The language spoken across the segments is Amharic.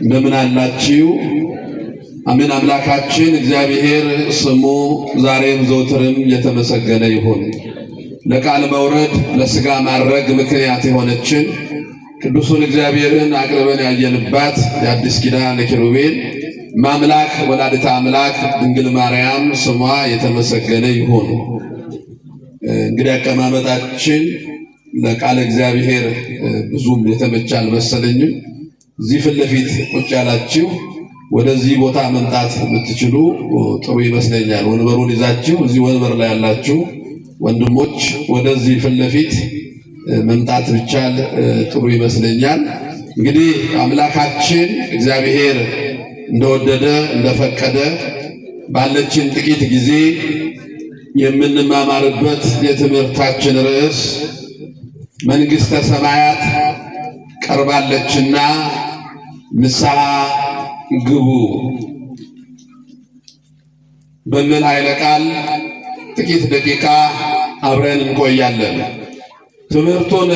እንደምን አላችሁ? አሜን። አምላካችን እግዚአብሔር ስሙ ዛሬም ዘወትርም የተመሰገነ ይሁን። ለቃል መውረድ ለሥጋ ማድረግ ምክንያት የሆነችን ቅዱሱን እግዚአብሔርን አቅርበን ያየንባት የአዲስ ኪዳን ኪሩቤል ማምላክ ወላዲተ አምላክ ድንግል ማርያም ስሟ የተመሰገነ ይሁን። እንግዲህ አቀማመጣችን ለቃል እግዚአብሔር ብዙም የተመቸ አልመሰለኝም። እዚህ ፊት ለፊት ቁጭ ያላችሁ ወደዚህ ቦታ መምጣት የምትችሉ ጥሩ ይመስለኛል። ወንበሩን ይዛችሁ እዚህ ወንበር ላይ ያላችሁ ወንድሞች ወደዚህ ፊት ለፊት መምጣት ብቻል ጥሩ ይመስለኛል። እንግዲህ አምላካችን እግዚአብሔር እንደወደደ እንደፈቀደ ባለችን ጥቂት ጊዜ የምንማማርበት የትምህርታችን ርዕስ መንግሥተ ሰማያት ቀርባለችና ንስሐ ግቡ በሚል ኃይለ ቃል ጥቂት ደቂቃ አብረን እንቆያለን። ትምህርቱን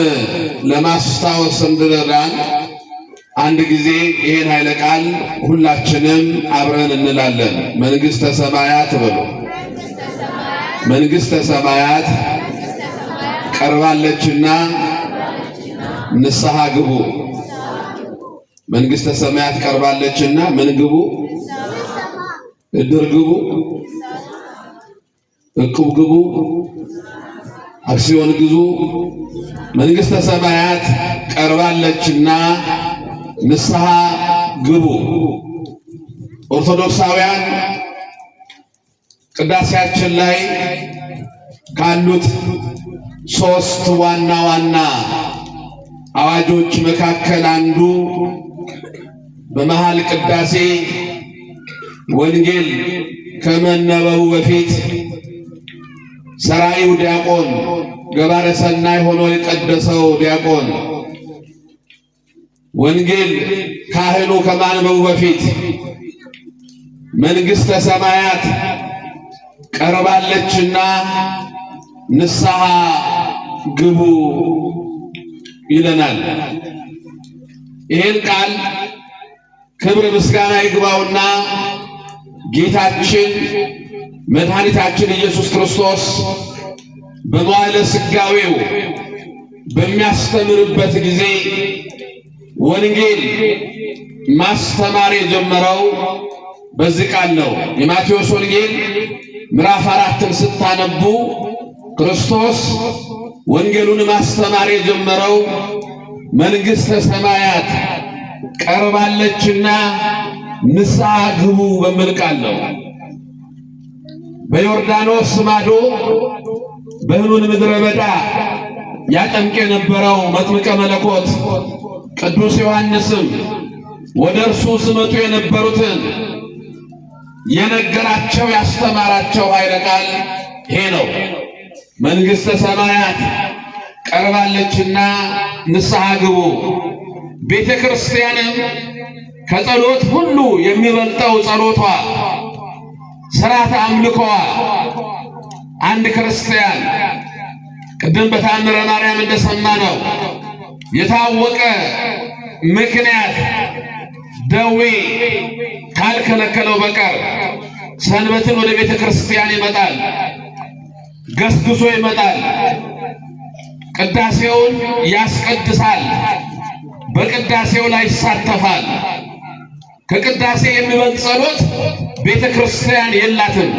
ለማስታወስ እንድንረዳን አንድ ጊዜ ይሄን ኃይለ ቃል ሁላችንም አብረን እንላለን። መንግሥተ ሰማያት በሉ። መንግሥተ ሰማያት ቀርባለችና ንስሐ ግቡ። መንግሥተ ሰማያት ቀርባለችና ምን ግቡ? እድር ግቡ፣ እቁብ ግቡ፣ አክሲዮን ግዙ። መንግሥተ ሰማያት ቀርባለችና ንስሐ ግቡ። ኦርቶዶክሳውያን ቅዳሴያችን ላይ ካሉት ሶስት ዋና ዋና አዋጆች መካከል አንዱ በመሃል ቅዳሴ ወንጌል ከመነበቡ በፊት ሰራዩ ዲያቆን ገባረ ሰናይ ሆኖ የቀደሰው ዲያቆን ወንጌል ካህኑ ከማንበቡ በፊት መንግሥተ ሰማያት ቀርባለችና ንስሐ ግቡ ይለናል። ይሄን ቃል ክብር ምስጋና ይግባውና ጌታችን መድኃኒታችን ኢየሱስ ክርስቶስ በመዋዕለ ሥጋዌው በሚያስተምርበት ጊዜ ወንጌል ማስተማር የጀመረው በዚህ ቃል ነው። የማቴዎስ ወንጌል ምዕራፍ 4ን ስታነቡ ክርስቶስ ወንጌሉን ማስተማር የጀመረው መንግሥተ ሰማያት ቀርባለችና ንስሐ ግቡ በሚል ቃል ነው። በዮርዳኖስ ማዶ በሕኑን ምድረ በዳ ያጠምቅ የነበረው መጥምቀ መለኮት ቅዱስ ዮሐንስም ወደ እርሱ ሲመጡ የነበሩትን የነገራቸው ያስተማራቸው ኃይለ ቃል ይሄ ነው። መንግሥተ ሰማያት ቀርባለችና ንስሐ ግቡ። ቤተ ክርስቲያንም ከጸሎት ሁሉ የሚበልጠው ጸሎቷ፣ ሥርዓተ አምልኮዋ አንድ ክርስቲያን ቅድም በተአምረ ማርያም እንደሰማነው የታወቀ ምክንያት ደዌ ካልከለከለው በቀር ሰንበትን ወደ ቤተ ክርስቲያን ይመጣል፣ ገስግሶ ይመጣል፣ ቅዳሴውን ያስቀድሳል፣ በቅዳሴው ላይ ይሳተፋል። ከቅዳሴ የሚበልጥ ጸሎት ቤተ ክርስቲያን የላትም።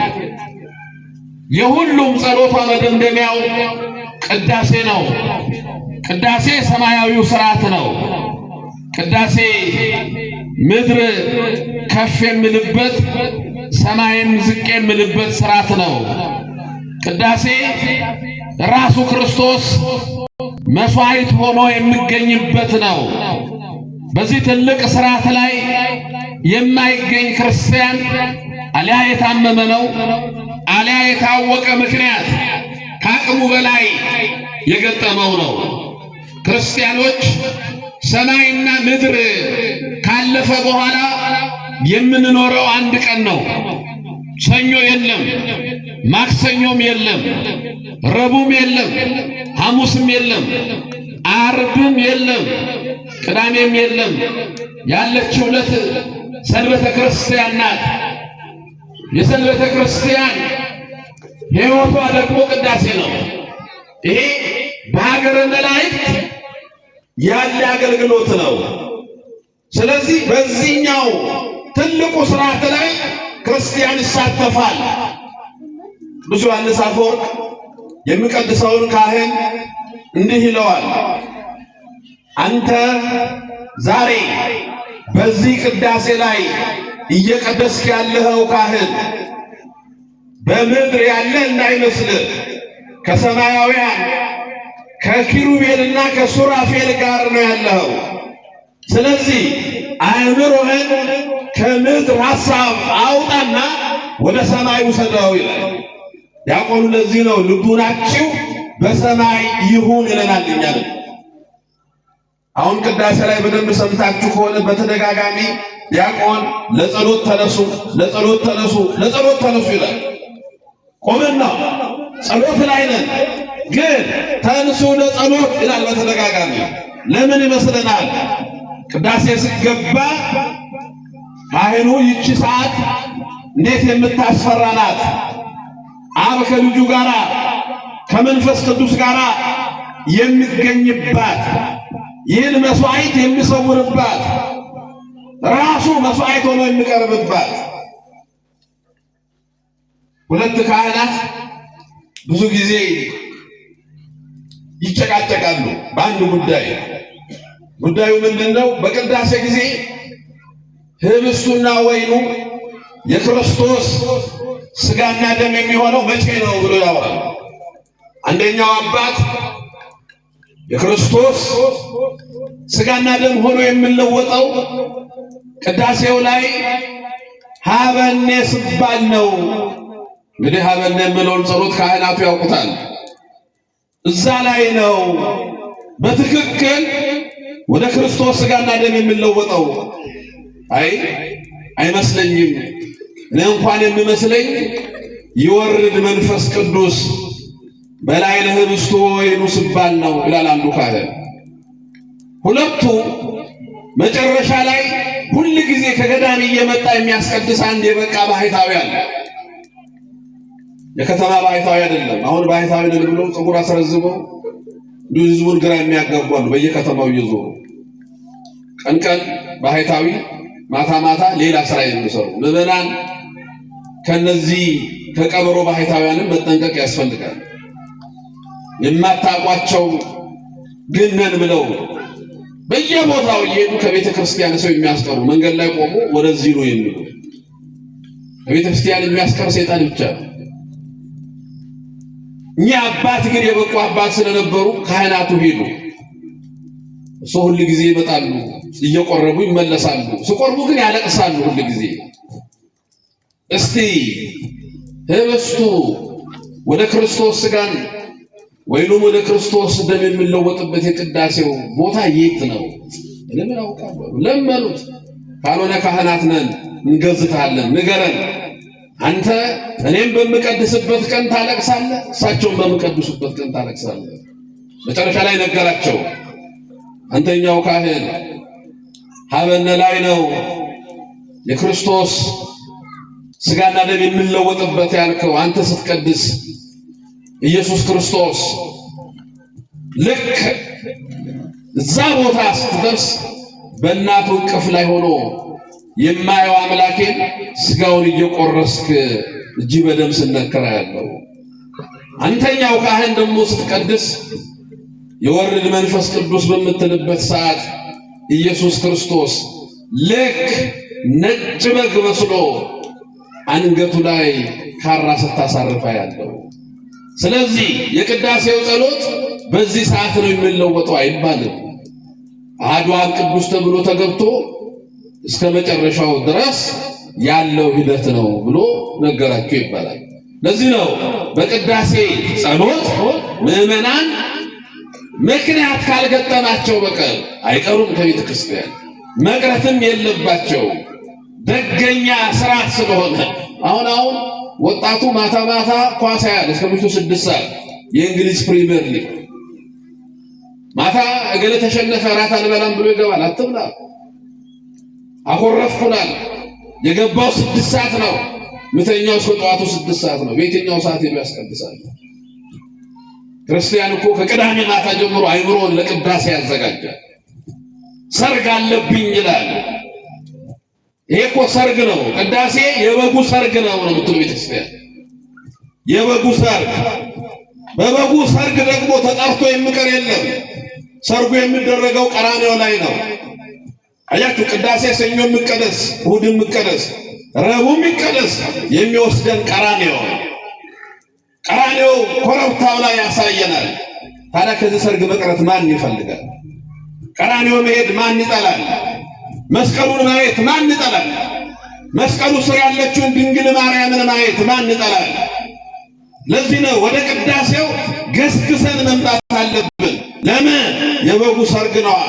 የሁሉም ጸሎቷ መደምደሚያው ቅዳሴ ነው። ቅዳሴ ሰማያዊው ሥርዓት ነው። ቅዳሴ ምድር ከፍ የሚልበት ሰማይም ዝቅ የሚልበት ሥርዓት ነው። ቅዳሴ ራሱ ክርስቶስ መስዋዕት ሆኖ የሚገኝበት ነው። በዚህ ትልቅ ሥርዓት ላይ የማይገኝ ክርስቲያን አልያ የታመመ ነው፣ አልያ የታወቀ ምክንያት ከአቅሙ በላይ የገጠመው ነው። ክርስቲያኖች ሰማይና ምድር ካለፈ በኋላ የምንኖረው አንድ ቀን ነው። ሰኞ የለም፣ ማክሰኞም የለም፣ ረቡዕም የለም፣ ሐሙስም የለም፣ ዓርብም የለም፣ ቅዳሜም የለም። ያለችው ዕለት ሰንበተ ክርስቲያን ናት። የሰንበተ ክርስቲያን ሕይወቷ ደግሞ ቅዳሴ ነው። ይሄ በሀገረ መላእክት ያለ አገልግሎት ነው። ስለዚህ በዚህኛው ትልቁ ሥርዓት ላይ ክርስቲያን ይሳተፋል። ቅዱስ ዮሐንስ አፈወርቅ የሚቀድሰውን ካህን እንዲህ ይለዋል፣ አንተ ዛሬ በዚህ ቅዳሴ ላይ እየቀደስክ ያለኸው ካህን በምድር ያለ እንዳይመስልህ ከሰማያውያን ከኪሩቤልና ከሱራፌል ጋር ነው ያለኸው። ስለዚህ አእምሮህን ከምድር ሐሳብ አውጣና ወደ ሰማይ ውሰደው ይላል። ዲያቆኑ ለዚህ ነው ልቡናችሁ በሰማይ ይሁን ይለናል። እኛም አሁን ቅዳሴ ላይ በደንብ ሰምታችሁ ከሆነ በተደጋጋሚ ዲያቆን ለጸሎት ተነሱ፣ ለጸሎት ተነሱ፣ ለጸሎት ተነሱ ይላል። ቆመና ጸሎት ላይ ነን፣ ግን ተነሱ ለጸሎት ይላል በተደጋጋሚ። ለምን ይመስለናል? ቅዳሴ ሲገባ ካህኑ ይቺ ሰዓት እንዴት የምታስፈራ ናት! አብ ከልጁ ጋራ ከመንፈስ ቅዱስ ጋራ የሚገኝባት ይህን መስዋዕት የሚሰውርባት ራሱ መስዋዕት ሆኖ የሚቀርብባት። ሁለት ካህናት ብዙ ጊዜ ይጨቃጨቃሉ በአንድ ጉዳይ። ጉዳዩ ምንድነው? በቅዳሴ ጊዜ ህብስቱና ወይኑ የክርስቶስ ሥጋና ደም የሚሆነው መቼ ነው ብሎ ያወራል። አንደኛው አባት የክርስቶስ ሥጋና ደም ሆኖ የሚለወጠው ቅዳሴው ላይ ሀበኔ ሲባል ነው። እንግዲህ ሀበኔ የሚለውን ጸሎት ካህናቱ ያውቁታል። እዛ ላይ ነው በትክክል ወደ ክርስቶስ ሥጋና ደም የሚለወጠው። አይመስለኝም፣ እኔ እንኳን የሚመስለኝ ይወርድ መንፈስ ቅዱስ በላይ ለህብስቱ ወይኑ ሲባል ነው ይላል አንዱ ካህን። ሁለቱ መጨረሻ ላይ ሁል ጊዜ ከገዳም እየመጣ የሚያስቀድስ አንድ የበቃ ባህታዊ አለ። የከተማ ባህታዊ አይደለም። አሁን ባህታዊ ነን ብሎ ፀጉር አስረዝመው እንዲሁ ህዝቡን ግራ የሚያጋቡ አሉ። በየከተማው እየዞሩ ቀን ቀን ባህታዊ፣ ማታ ማታ ሌላ ስራ የሚሰሩ ምዕመናን ከነዚህ ከቀበሮ ባህታውያንም መጠንቀቅ ያስፈልጋል። የማታውቋቸው ግን ነን ብለው በየቦታው እየሄዱ ከቤተ ክርስቲያን ሰው የሚያስቀሩ መንገድ ላይ ቆሙ ወደዚህ ነው የሚሉ ከቤተ ክርስቲያን የሚያስቀር ሰይጣን ብቻ ነው። እኛ አባት ግን የበቁ አባት ስለነበሩ ካህናቱ ሄዱ። እሱ ሁሉ ጊዜ ይመጣሉ፣ እየቆረቡ ይመለሳሉ። ሲቆርቡ ግን ያለቅሳሉ ሁሉ ጊዜ። እስቲ ህብስቱ ወደ ክርስቶስ ሥጋን ወይኑም ወደ ክርስቶስ ደም የሚለወጥበት የቅዳሴው ቦታ የት ነው? ለምን አውቃለሁ ለመኑት። ካልሆነ ካህናት ነን እንገዝታለን፣ ንገረን። አንተ እኔም በምቀድስበት ቀን ታለቅሳለህ፣ እሳቸውም በምቀድሱበት ቀን ታለቅሳለህ። መጨረሻ ላይ ነገራቸው። አንተኛው ካህን ሀበነ ላይ ነው የክርስቶስ ሥጋና ደም የሚለወጥበት ያልከው አንተ ስትቀድስ ኢየሱስ ክርስቶስ ልክ እዛ ቦታ ስትደርስ በእናቱ እቅፍ ላይ ሆኖ የማየው አምላኬን ሥጋውን እየቆረስክ እጅ በደም ስነከራ ያለው። አንተኛው ካህን ደግሞ ስትቀድስ የወርድ መንፈስ ቅዱስ በምትልበት ሰዓት ኢየሱስ ክርስቶስ ልክ ነጭ በግ መስሎ አንገቱ ላይ ካራ ስታሳርፋ ያለው። ስለዚህ የቅዳሴው ጸሎት በዚህ ሰዓት ነው የሚለወጠው አይባልም። አሐዱ አብ ቅዱስ ተብሎ ተገብቶ እስከ መጨረሻው ድረስ ያለው ሂደት ነው ብሎ ነገራቸው ይባላል። ለዚህ ነው በቅዳሴ ጸሎት ምዕመናን ምክንያት ካልገጠማቸው በቀር አይቀሩም ከቤተ ክርስቲያን፣ መቅረትም የለባቸው ደገኛ ስርዓት ስለሆነ። አሁን ወጣቱ ማታ ማታ ኳስ ያያል እስከ ምሽቱ 6 ሰዓት የእንግሊዝ ፕሪሚየር ሊግ። ማታ እገሌ ተሸነፈ እራት አልበላም ብሎ ይገባል። አትብላ አኮረፍኩናል። የገባው 6 ሰዓት ነው። ምተኛው እስከ ጠዋቱ 6 ሰዓት ነው። በየትኛው ሰዓት ያስቀድሳል? ክርስቲያን እኮ ከቅዳሜ ማታ ጀምሮ አይምሮን ለቅዳሴ ያዘጋጃል። ሰርግ አለብኝ ይላል። ይሄ እኮ ሰርግ ነው። ቅዳሴ የበጉ ሰርግ ነው የምትሉ ቤተክርስቲያን፣ የበጉ ሰርግ። በበጉ ሰርግ ደግሞ ተጠርቶ የሚቀር የለም። ሰርጉ የሚደረገው ቀራንዮ ላይ ነው። አያችሁ፣ ቅዳሴ ሰኞ የሚቀደስ፣ እሑድ የሚቀደስ፣ ረቡዕ የሚቀደስ የሚወስደን ቀራንዮ። ቀራንዮ ኮረብታው ላይ ያሳየናል። ታዲያ ከዚህ ሰርግ መቅረት ማን ይፈልጋል? ቀራንዮ መሄድ ማን ይጠላል? መስቀሉን ማየት ማን ይጠላል? መስቀሉ ስር ያለችውን ድንግል ማርያምን ማየት ማን ይጠላል? ለዚህ ነው ወደ ቅዳሴው ገስግሰን መምጣት አለብን። ለምን? የበጉ ሰርግ ነዋ።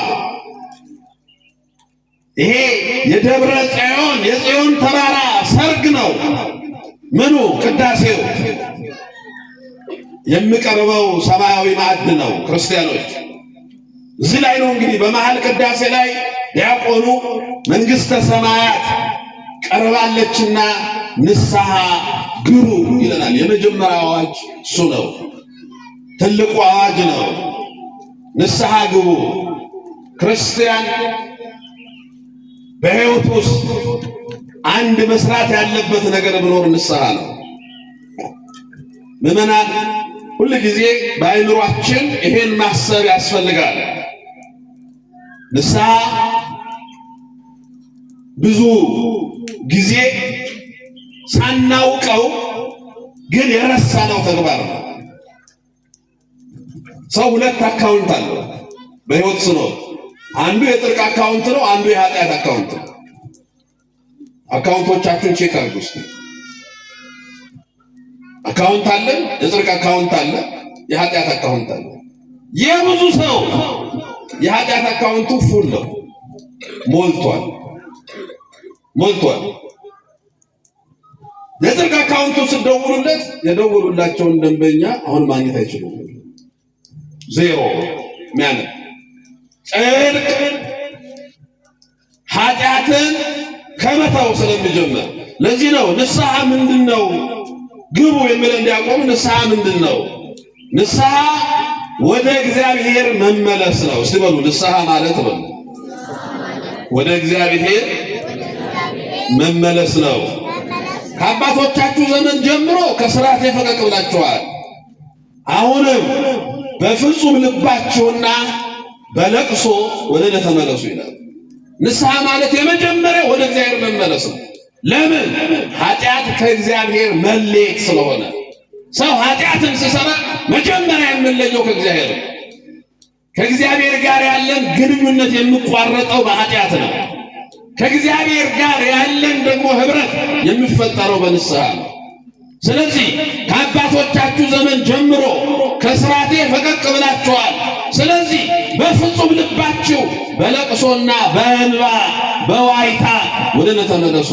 ይሄ የደብረ ጽዮን የጽዮን ተራራ ሰርግ ነው። ምኑ? ቅዳሴው። የሚቀርበው ሰማያዊ ማዕድ ነው። ክርስቲያኖች እዚህ ላይ ነው እንግዲህ በመሃል ቅዳሴ ላይ ዲያቆኑ መንግሥተ ሰማያት ቀርባለችና ንስሐ ግቡ ይለናል። የመጀመሪያው አዋጅ እሱ ነው። ትልቁ አዋጅ ነው። ንስሐ ግቡ። ክርስቲያን በሕይወት ውስጥ አንድ መስራት ያለበት ነገር ቢኖር ንስሐ ነው። ምዕመናን ሁሉ ጊዜ በአእምሯችን ይሄን ማሰብ ያስፈልጋል። ንስሐ ብዙ ጊዜ ሳናውቀው ግን የረሳነው ተግባር ነው። ሰው 2 አካውንት አለው በሕይወት ስኖር። አንዱ የጽድቅ አካውንት ነው፣ አንዱ የኃጢአት አካውንት ነው። አካውንቶቻችሁን ቼክ አድርጉ እስኪ። አካውንት አለ፣ የጽድቅ አካውንት አለ፣ የኃጢአት አካውንት አለ። የብዙ ሰው የኃጢአት አካውንቱ ፉል ነው፣ ሞልቷል። የጽድቅ አካውንቱ ስትደውሉለት የደወሉላቸውን ደንበኛ አሁን ማግኘት አይችሉም። ዜሮ ሚያነ ጽድቅ ኃጢአትን ከመተው ስለሚጀምር። ለዚህ ነው ንስሐ ምንድነው ግቡ የሚለው እንዲያቆም። ንስሐ ምንድነው? ንስሐ ወደ እግዚአብሔር መመለስ ነው። እስቲ በሉ ንስሐ ማለት ነው ወደ እግዚአብሔር መመለስ ነው። ከአባቶቻችሁ ዘመን ጀምሮ ከሥርዓቴ ፈቀቅ ብላችኋል። አሁንም በፍጹም ልባችሁና በለቅሶ ወደ እኔ ተመለሱ ይላል። ንስሐ ማለት የመጀመሪያው ወደ እግዚአብሔር መመለስ ነው። ለምን? ኃጢአት ከእግዚአብሔር መለየት ስለሆነ። ሰው ኃጢአትን ሲሰራ መጀመሪያ የሚለየው ከእግዚአብሔር ነው። ከእግዚአብሔር ጋር ያለን ግንኙነት የሚቋረጠው በኃጢአት ነው። ከእግዚአብሔር ጋር ያለን ደግሞ ኅብረት የሚፈጠረው በንስሐ ነው። ስለዚህ ከአባቶቻችሁ ዘመን ጀምሮ ከሥርዓቴ ፈቀቅ ብላችኋል። ስለዚህ በፍጹም ልባችሁ በለቅሶና በእንባ በዋይታ ወደ እኔ ተመለሱ።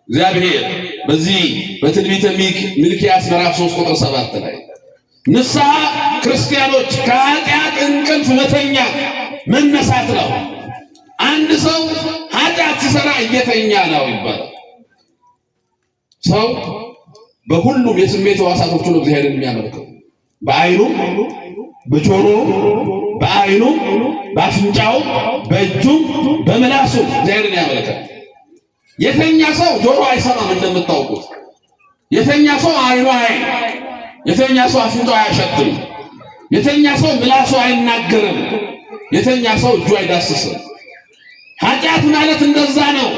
እግዚአብሔር በዚህ በትንቢተ ሚልክያስ ምዕራፍ 3 ቁጥር 7 ላይ ንስሐ ክርስቲያኖች ከኃጢአት እንቅልፍ መተኛት መነሳት ነው። አንድ ሰው ኃጢአት ሲሰራ እየተኛ ነው ይባላል። ሰው በሁሉም የስሜት ሕዋሳቶቹ ነው እግዚአብሔርን የሚያመልከው። በዓይኑ፣ በጆሮ፣ በዓይኑ፣ በአፍንጫው፣ በእጁም በምላሱ እግዚአብሔርን ያመልካል። የተኛ ሰው ጆሮ አይሰማም እንደምታውቁት። የተኛ ሰው ዓይኑ አያይም። የተኛ ሰው አፍንጫው አያሸትም። የተኛ ሰው ምላሱ አይናገርም። የተኛ ሰው እጁ አይዳስስም። ኃጢአት ማለት እንደዛ ነው።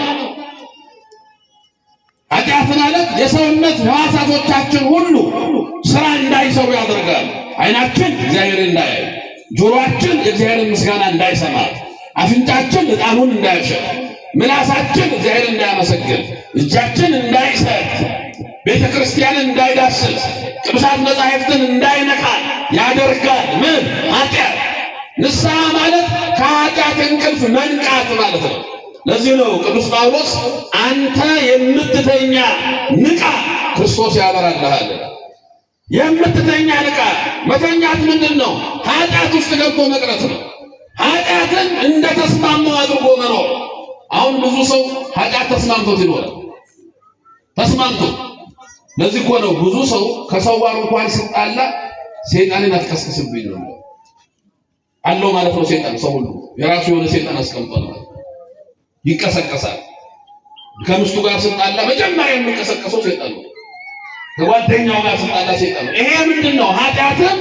ኃጢአት ማለት የሰውነት ሕዋሳቶቻችን ሁሉ ሥራ እንዳይሰሩ ያደርጋል። ዓይናችን እግዚአብሔር እንዳያይ፣ ጆሮአችን የእግዚአብሔርን ምስጋና እንዳይሰማ፣ አፍንጫችን ዕጣኑን እንዳይሸት፣ ምላሳችን እግዚአብሔር እንዳያመሰግን፣ እጃችን እንዳይሰጥ፣ ቤተ ክርስቲያንን እንዳይዳስስ፣ ቅዱሳት መጻሕፍትን እንዳይነካ ያደርጋል። ምን? ኃጢአት። ንስሐ ማለት ከኃጢአት እንቅልፍ መንቃት ማለት ነው። ለዚህ ነው ቅዱስ ጳውሎስ አንተ የምትተኛ ንቃ፣ ክርስቶስ ያበራልሃል። የምትተኛ ንቃ። መተኛት ምንድን ነው? ኃጢአት ውስጥ ገብቶ መቅረት ነው። ኃጢአትን እንደተስማማው አድርጎ መኖር። አሁን ብዙ ሰው ኃጢአት ተስማምቶት ይኖራል። ተስማምቶ ለዚህ እኮ ነው ብዙ ሰው ከሰው ጋር እንኳን ሲጣላ ሰይጣንን አትቀስቅስብኝ ነው አለው ማለት ነው። ሰይጣን ሰው ሁሉ የራሱ የሆነ ሰይጣን አስቀምጧል ማለት ይቀሰቀሳል። ከሚስቱ ጋር ሲጣላ መጀመሪያ የሚቀሰቀሰው ሰይጣን ነው። ከጓደኛው ጋር ሲጣላ ሰይጣን ነው። ይሄ ምንድነው? ኃጢአትን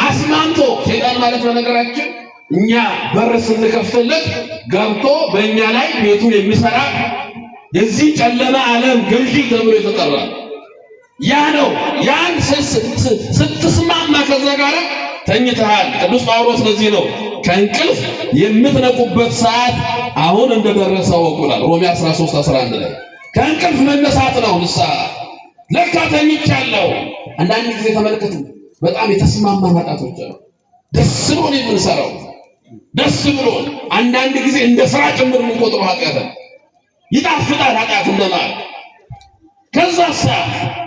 አስማምቶ ሰይጣን ማለት በነገራችን እኛ በር ስንከፍትለት ገብቶ በእኛ ላይ ቤቱን የሚሰራ የዚህ ጨለማ ዓለም ገዢ ተብሎ የተጠራ ያ ነው። ያን ስትስማማ ከዛ ጋር ተኝተሃል። ቅዱስ ጳውሎስ ለዚህ ነው ከእንቅልፍ የምትነቁበት ሰዓት አሁን እንደደረሰ ወቁላል። ሮሜ 13:11 ላይ ከእንቅልፍ መነሳት ነው ንስሐ። ለካ ተኝቻለሁ። አንዳንድ ጊዜ ተመልከቱ፣ በጣም የተስማማ ኃጢአቶች ነው ደስ ብሎን የምንሰራው ደስ ብሎን፣ አንዳንድ ጊዜ እንደ ስራ ጭምር የምንቆጥረው ኃጢአት ይጣፍጣል። ኃጢአት እንደማለት ከዛሳ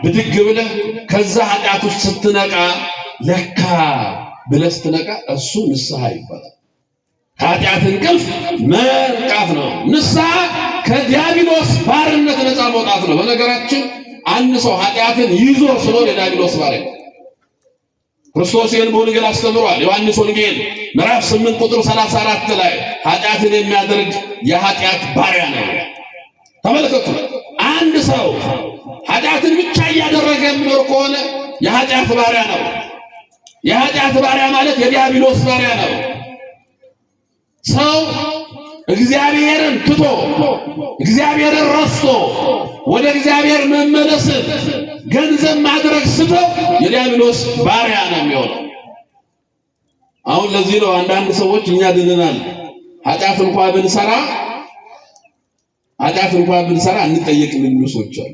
ብድግ ብለህ ከዛ ኃጢአት ውስጥ ስትነቃ ለካ ብለህ ስትነቃ እሱ ንስሐ ይባላል። ከኃጢአት እንቅልፍ መንቃት ነው። ንስሐ ከዲያብሎስ ባርነት ነፃ መውጣት ነው። በነገራችን አንድ ሰው ኃጢአትን ይዞ ስለሆነ የዲያብሎስ ባሪያ ነው። ክርስቶስ ይህን በወንጌል አስተምሯል። ዮሐንስ ወንጌል ምዕራፍ 8 ቁጥር 34 ላይ ኃጢአትን የሚያደርግ የኃጢአት ባሪያ ነው። ተመልከቱ፣ አንድ ሰው ኃጢአትን ብቻ እያደረገ የሚኖር ከሆነ የኃጢአት ባሪያ ነው። የኃጢአት ባሪያ ማለት የዲያብሎስ ባሪያ ነው። ሰው እግዚአብሔርን ትቶ እግዚአብሔርን ረስቶ ወደ እግዚአብሔር መመለስን ገንዘብ ማድረግ ስቶ የዲያብሎስ ባሪያ ነው የሚሆነው። አሁን ለዚህ ነው አንዳንድ ሰዎች እኛ ድነናል ኃጢአት እንኳን ብንሰራ እንጠየቅም የሚሉ ሰዎች አሉ።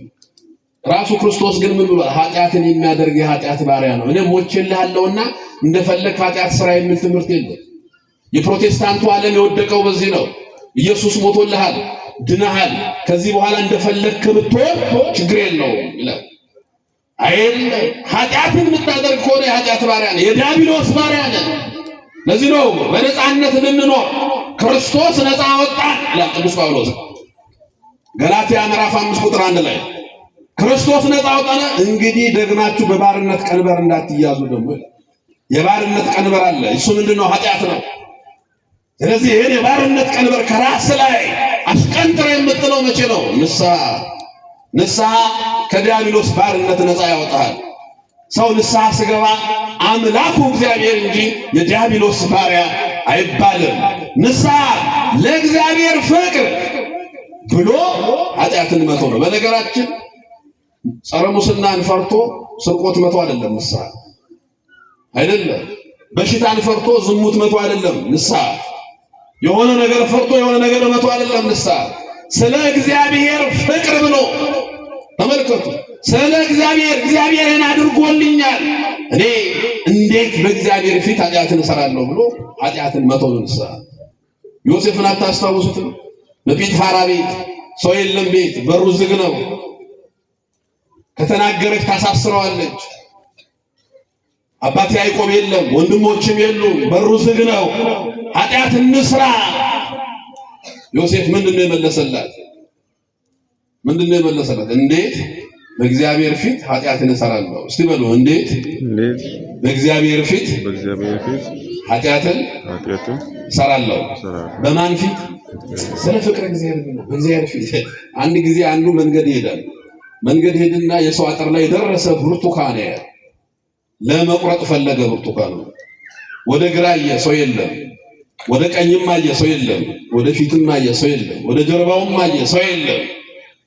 ራሱ ክርስቶስ ግን ምን ብሏል? ኃጢአትን የሚያደርግ የኃጢአት ባሪያ ነው። እኔ ሞቼልሃለሁና እንደፈለክ ኃጢአት ስራ የሚል ትምህርት የለም። የፕሮቴስታንቱ ዓለም የወደቀው በዚህ ነው። ኢየሱስ ሞቶልሃል፣ ድነሃል፣ ከዚህ በኋላ እንደፈለክ ብትሆን ችግር የለውም ይላል። አይደለም፣ ኃጢአትን የምታደርግ ከሆነ የኃጢአት ባሪያ ነህ፣ የዲያብሎስ ባሪያ ነህ። ለዚህ ነው በነፃነት ልንኖር ክርስቶስ ነፃ አወጣን ይላል ቅዱስ ጳውሎስ ገላትያ ምዕራፍ 5 ቁጥር 1 ላይ ክርስቶስ ነፃ አወጣን፣ እንግዲህ ደግማችሁ በባርነት ቀንበር እንዳትያዙ ደግሞ የባርነት ቀንበር አለ። እሱ ምንድነው? ኃጢአት ነው። ስለዚህ ይሄን የባርነት ቀንበር ከራስ ላይ አስቀንጥረ የምትለው መቼ ነው? ንስሐ ከዲያብሎስ ባርነት ነፃ ያወጣል። ሰው ንስሐ ሲገባ አምላኩ እግዚአብሔር እንጂ የዲያብሎስ ባሪያ አይባልም። ንስሐ ለእግዚአብሔር ፍቅር ብሎ ኃጢአትን መተው ነው። በነገራችን ጸረ ሙስናን ፈርቶ ስርቆት መተው አይደለም ንስሐ። አይደለም በሽታን ፈርቶ ዝሙት መተው አይደለም ንስሐ። የሆነ ነገር ፈርቶ የሆነ ነገር መተው አይደለም ንስሐ። ስለ እግዚአብሔር ፍቅር ብሎ ተመልከቱ፣ ስለ እግዚአብሔርን አድርጎልኛል እኔ እንዴት በእግዚአብሔር ፊት ኃጢአትን እሰራለሁ ብሎ ኃጢአትን መተው ንስሐ። ዮሴፍን አታስታውሱትም? በጲጥፋራ ቤት ሰው የለም፣ ቤት በሩ ዝግ ነው። ከተናገረች ታሳስረዋለች። አባት ያዕቆብ የለም፣ ወንድሞችም የሉም፣ በሩ ዝግ ነው። ኃጢአት እንስራ። ዮሴፍ ምንድነው የመለሰላት? እንዴት በእግዚአብሔር ፊት ኃጢአትን እሰራለሁ? እስቲ በሉ፣ እንዴት በእግዚአብሔር ፊት ኃጢአትን እሰራለሁ? በማን ፊት? ስለ ፍቅር እግዚአብሔር ነው። በእግዚአብሔር ፊት። አንድ ጊዜ አንዱ መንገድ ሄድና የሰው አጥር ላይ ደረሰ። ብርቱካን ለመቁረጥ ፈለገ። ብርቱካን ወደ ግራ አየ፣ ሰው የለም። ወደ ቀኝም አየ፣ ሰው የለም። ወደ ፊትም አየ፣ ሰው የለም። ወደ ጀርባውም አየ፣ ሰው የለም።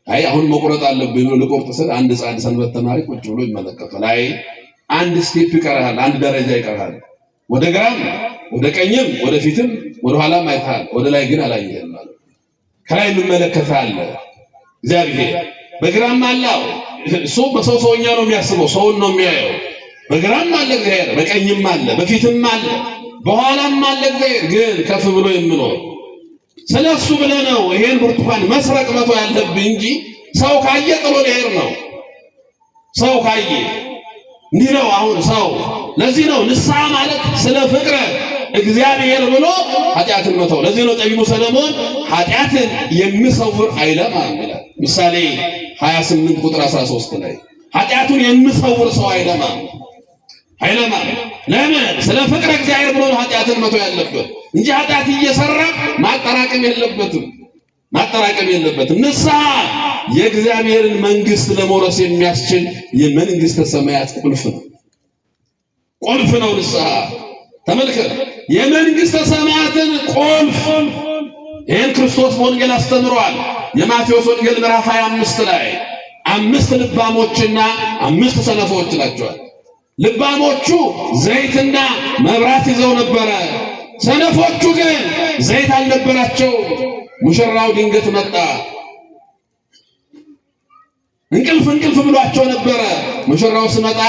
አይ አሁን መቁረጥ አለብኝ ብሎ ልቆርጥ ስል አንድ ሕፃን ሰንበት ተማሪ ቁጭ ብሎ ይመለከታል። አይ አንድ ስቴፕ ይቀርሃል፣ አንድ ደረጃ ይቀርሃል። ወደ ግራም ወደ ቀኝም ወደ ፊትም ወደ ኋላም አይተሃል፣ ወደ ላይ ግን አላየህም ማለት። ከላይ የምመለከታል እግዚአብሔር በግራም አለው። እሱ በሰውኛ ነው የሚያስበው፣ ሰውን ነው የሚያየው። በግራም አለ እግዚአብሔር፣ በቀኝም አለ፣ በፊትም አለ፣ በኋላም አለ እግዚአብሔር። ግን ከፍ ብሎ የሚኖር ስለሱ ብለህ ነው ይሄን ብርቱካን መስረቅ መተው ያለብህ እንጂ ሰው ካየ ጥሎ ሊሄድ ነው። ሰው ካየ እንዲህ ነው አሁን ሰው። ለዚህ ነው ንስሐ ማለት ስለ ፍቅር እግዚአብሔር ብሎ ኃጢአትን መተው። ለዚህ ነው ጠቢቡ ሰለሞን ኃጢአትን የሚሰውር አይለማም ይላል። ምሳሌ 28 ቁጥር 13 ላይ ኃጢአቱን የሚሰውር ሰው አይለማም። ለምን? ስለ ፍቅረ እግዚአብሔር ብሎ ኃጢአትን መተው ያለበት እንጂ ኃጢአት እየሰራ ማጠራቀም የለበትም። ንስሐ የእግዚአብሔርን መንግስት ለመውረስ የሚያስችል የመንግስተ ሰማያት ቁልፍ ነው ንስሐ። ተመልከት፣ የመንግስተ ሰማያትን ቁልፍ ይህን ክርስቶስ በወንጌል አስተምሯል። የማቴዎስ ወንጌል ምዕራፍ 25 ላይ 5 ልባሞችና 5 ሰነፎች ናቸዋል። ልባሞቹ ዘይትና መብራት ይዘው ነበረ። ሰነፎቹ ግን ዘይት አልነበራቸው። ሙሽራው ድንገት መጣ። እንቅልፍ ብሏቸው ነበረ። ሙሽራው ሲመጣ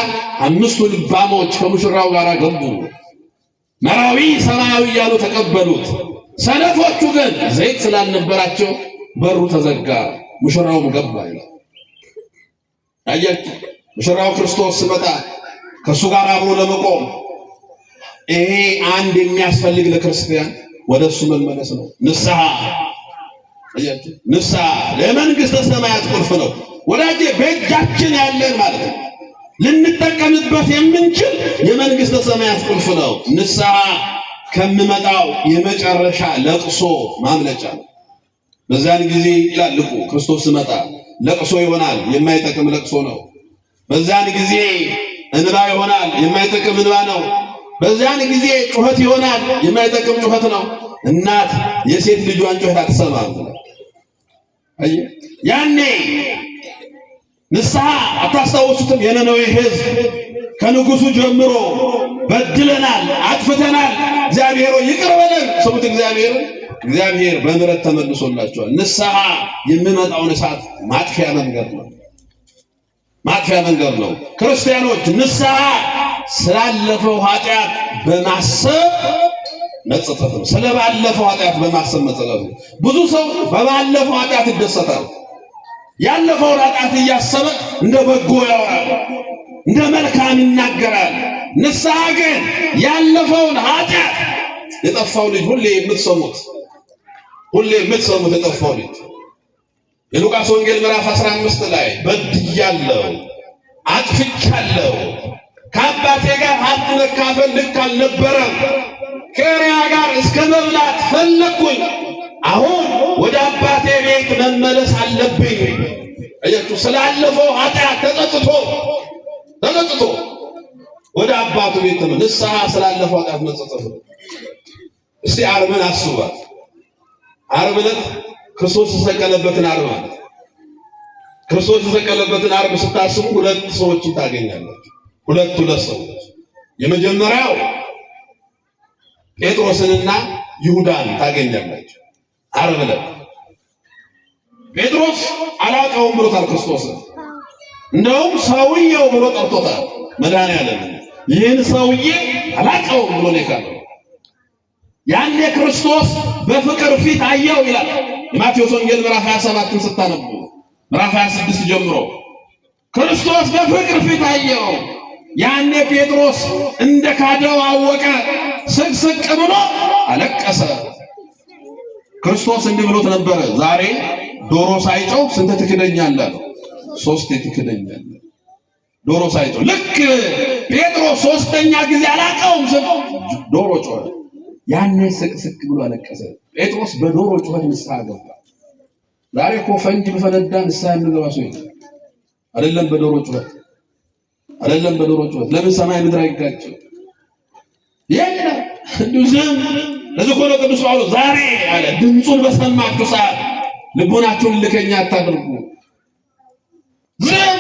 5ቱ ልባሞች ከሙሽራው ጋር ገቡ። መራዊ ሰማያዊ እያሉ ተቀበሉት። ሰነፎቹ ግን ዘይት ስላልነበራቸው በሩ ተዘጋ፣ ሙሽራውም ገባ ይላል። አያችሁ፣ ሙሽራው ክርስቶስ ሲመጣ ከሱ ጋር አብሮ ለመቆም ይሄ አንድ የሚያስፈልግ ለክርስቲያን ወደሱ መመለስ ነው። ንስሐ አያችሁ፣ ንስሐ ለመንግስተ ሰማያት ቁልፍ ነው ወዳጄ። በእጃችን ያለን ማለት ነው ልንጠቀምበት የምንችል የመንግስተ ሰማያት ቁልፍ ነው። ንስሐ ከሚመጣው የመጨረሻ ለቅሶ ማምለጫ ነው። በዛን ጊዜ ይላልቁ ክርስቶስ ሲመጣ ለቅሶ ይሆናል፣ የማይጠቅም ለቅሶ ነው። በዛን ጊዜ እንባ ይሆናል፣ የማይጠቅም እንባ ነው። በዛን ጊዜ ጩኸት ይሆናል፣ የማይጠቅም ጩኸት ነው። እናት የሴት ልጇን ጩኸት አትሰማም። ያኔ ንስሐ አታስታውሱትም? የነነዌ ሕዝብ ከንጉሱ ጀምሮ በድለናል፣ አጥፍተናል፣ እግዚአብሔር ይቅር በለን ስሙት። እግዚአብሔር በምሕረት ተመልሶላቸዋል። ንስሐ የሚመጣውን እሳት ማጥፊያ መንገድ ነው። ክርስቲያኖች ንስሐ ስላለፈው ኃጢአት በማሰብ መጸጸት ነው። ስለባለፈው ኃጢአት በማሰብ መጸጸት ነው። ብዙ ሰው በባለፈው ኃጢአት ይደሰታል። ያለፈውን ኃጢአት እያሰበ እንደ በጎ ያወራል፣ እንደ መልካም ይናገራል። ንስሐ ግን ያለፈውን ኃጢአት የጠፋው ልጅ ሁሌ የምትሰሙት የጠፋው ልጅ የሉቃስ ወንጌል ምዕራፍ 15 ላይ በድያለሁ፣ አጥፍቻለሁ፣ ከአባቴ ጋር ሀብት መካፈል ልክ አልነበረም፣ ከእሪያ ጋር እስከ መብላት ፈለግኩኝ፣ አሁን ወደ አባቴ ቤት መመለስ አለብኝ። አያችሁ፣ ስላለፈው ኃጢአት ተጸጽቶ ወደ አባቱ ቤት ተመለሰ። ንስሐ ስላለፈው ኃጢአት መጸጸት ነው። እስቲ ዓርብን አስቧት። ዓርብ ዕለት ክርስቶስ የተሰቀለበትን ዓርብ ማለት ክርስቶስ የተሰቀለበትን ዓርብ ስታስቡ ሁለት ሰዎችን ታገኛላችሁ። ሁለት ሰዎች። የመጀመሪያው ጴጥሮስንና ይሁዳን ታገኛላችሁ። ዓርብ ዕለት ጴጥሮስ አላውቀውም ብሎታል ክርስቶስን። እንደውም ሰውየው ብሎ ጠርቶታል መድኃኒዓለም። ይህን ሰውዬ አላውቀውም ብሎ ነው የካደው። ያኔ ክርስቶስ በፍቅር ፊት አየው ይላል የማቴዎስ ወንጌል ምዕራፍ 27ን ስታነቡ ምዕራፍ 26 ጀምሮ ክርስቶስ በፍቅር ፊት አየው። ያኔ ጴጥሮስ እንደ ካደው አወቀ። ስቅስቅ ብሎ አለቀሰ። ክርስቶስ እንዲህ ብሎት ነበረ፣ ዛሬ ዶሮ ሳይጮህ ስንት ትክደኛለህ? 3 ትክደኛለህ። ዶሮ ሳይጮህ ልክ ጴጥሮስ 3ኛ ጊዜ አላውቀውም ስለ ዶሮ ጮኸ። ያኔ ስቅስቅ ብሎ አለቀሰ። ጴጥሮስ በዶሮ ጩኸት ንስሐ ገባ። ዛሬ እኮ ፈንጅ በፈነዳ ንስሐ የሚገባ ሰው የለም። አይደለም በዶሮ ጩኸት ለምን ሰማይ ምድር አይጋጭም? የለም ዝም። ለዚህ እኮ ነው ቅዱስ ጳውሎስ ዛሬ አለ ድምፁን በሰማችሁ ሰዓት ልቦናችሁን ልከኛ አታድርጉ። ዝም።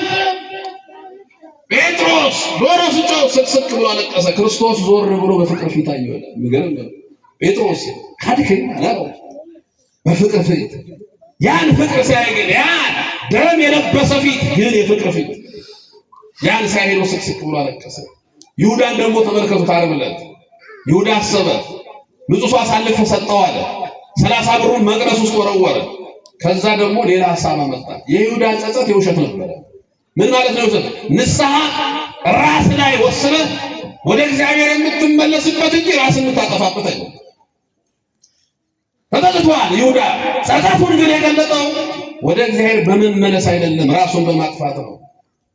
ጴጥሮስ ዶሮ ሲጮህ ስቅስቅ ብሎ አለቀሰ። ክርስቶስ ዞር ብሎ በፍቅር ፊት አየው። የሚገርም ነው። ጴጥሮስ ካድከኝ አላለው በፍቅር ፊት። ያን ፍቅር ሲያይ ግን ያን ደም የለበሰ ፊት ግን የፍቅር ፊት ያን ሳይሄዱ ስቅስቅ ብሎ አለቀሰ። ይሁዳን ደግሞ ተመልከቱት። ዓርብ ዕለት ይሁዳ አሰበ። ንጹሕ ሰው አሳልፎ ሰጠው አለ። 30 ብሩን መቅደስ ውስጥ ወረወረ። ከዛ ደግሞ ሌላ ሐሳብ መጣ። የይሁዳ ጸጸት የውሸት ነበረ። ምን ማለት ነው? ንስሐ ራስ ላይ ወስነህ ወደ እግዚአብሔር የምትመለስበት እንጂ ራስን የምታጠፋበት አይደለም። ተጠቅቷል ይሁዳ። ጸጸቱን ግን የገለጠው ወደ እግዚአብሔር በመመለስ አይደለም፣ ራሱን በማጥፋት ነው።